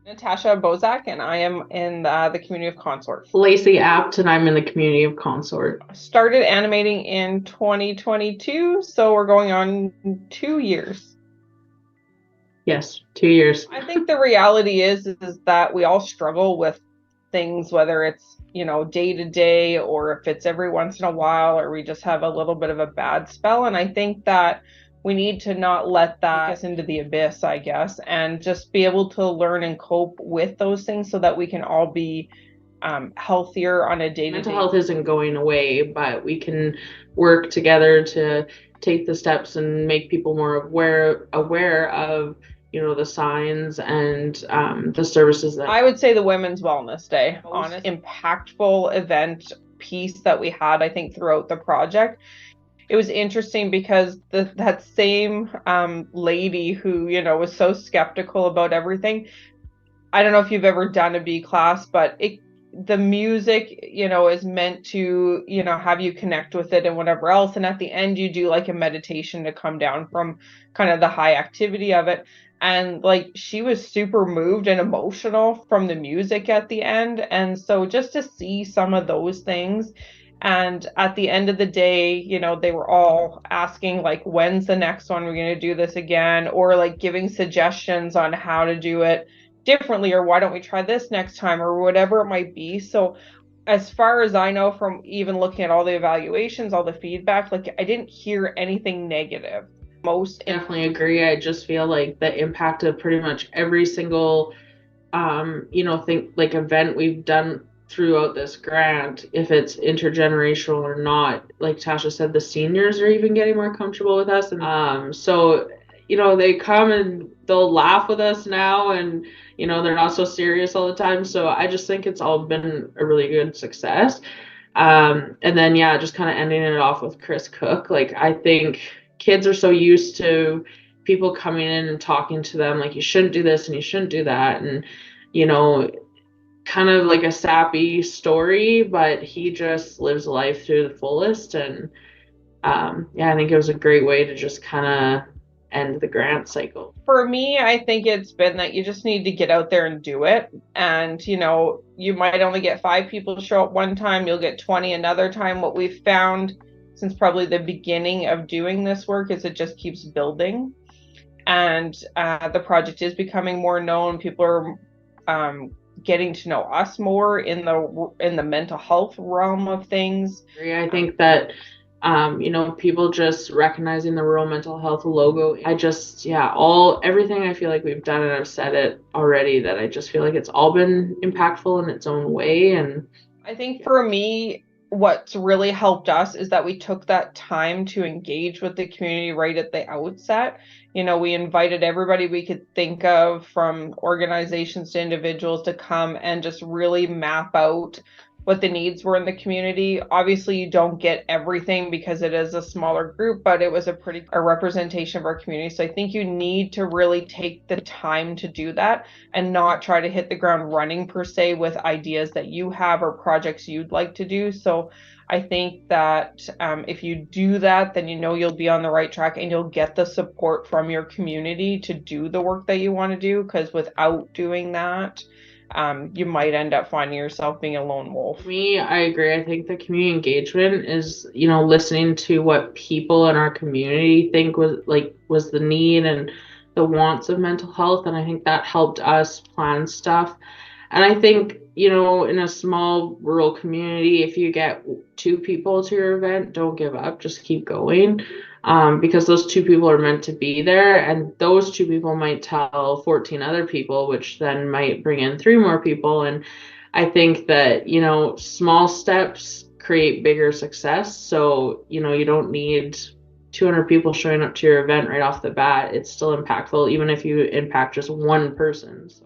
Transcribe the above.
Natasha Bozek, and I am in the community of Consort. Lacey Abt, and I'm in the community of Consort. Started animating in 2022, so we're going on 2 years. Yes, 2 years. I think the reality is that we all struggle with things, whether it's, day to day or if it's every once in a while or we just have a little bit of a bad spell. And I think that we need to not let that take us into the abyss, I guess, and just be able to learn and cope with those things so that we can all be healthier on a day-to-day. Mental health isn't going away, but we can work together to take the steps and make people more aware of the signs and the services that I would say the Women's Wellness Day, honest, impactful event piece that we had, I think, throughout the project. It was interesting because that same lady who, was so skeptical about everything. I don't know if you've ever done a B class, but the music, is meant to, have you connect with it and whatever else. And at the end, you do like a meditation to come down from kind of the high activity of it. And like she was super moved and emotional from the music at the end. And so just to see some of those things. And at the end of the day, they were all asking, like, when's the next one? We're going to do this again, or like giving suggestions on how to do it differently, or why don't we try this next time, or whatever it might be. So as far as I know, from even looking at all the evaluations, all the feedback, like I didn't hear anything negative. Most definitely agree. I just feel like the impact of pretty much every single think like event we've done throughout this grant, if it's intergenerational or not, like Tasha said, the seniors are even getting more comfortable with us. And so they come and they'll laugh with us now, and they're not so serious all the time. So I just think it's all been a really good success. And then yeah, just kind of ending it off with Chris Cook. Like, I think kids are so used to people coming in and talking to them like, you shouldn't do this and you shouldn't do that, and you know kind of like a sappy story, but he just lives life through the fullest. And yeah, I think it was a great way to just kind of end the grant cycle. For me, I think it's been that you just need to get out there and do it. And, you might only get 5 people to show up one time, you'll get 20 another time. What we've found since probably the beginning of doing this work is it just keeps building. And the project is becoming more known. People are getting to know us more in the mental health realm of things. I think that people just recognizing the rural mental health logo. I just, yeah, everything I feel like we've done, and I've said it already, that I just feel like it's all been impactful in its own way. And I think for me, what's really helped us is that we took that time to engage with the community right at the outset. We invited everybody we could think of, from organizations to individuals, to come and just really map out what the needs were in the community. Obviously, you don't get everything because it is a smaller group, but it was a representation of our community. So I think you need to really take the time to do that and not try to hit the ground running per se with ideas that you have or projects you'd like to do. So I think that if you do that, then you'll be on the right track and you'll get the support from your community to do the work that you want to do. Because without doing that, you might end up finding yourself being a lone wolf. Me, I agree. I think the community engagement is, listening to what people in our community think was the need and the wants of mental health. And I think that helped us plan stuff. And I think, in a small rural community, if you get 2 people to your event, don't give up, just keep going. Because those 2 people are meant to be there, and those 2 people might tell 14 other people, which then might bring in 3 more people. And I think that, small steps create bigger success. So, you don't need 200 people showing up to your event right off the bat. It's still impactful, even if you impact just one person. So.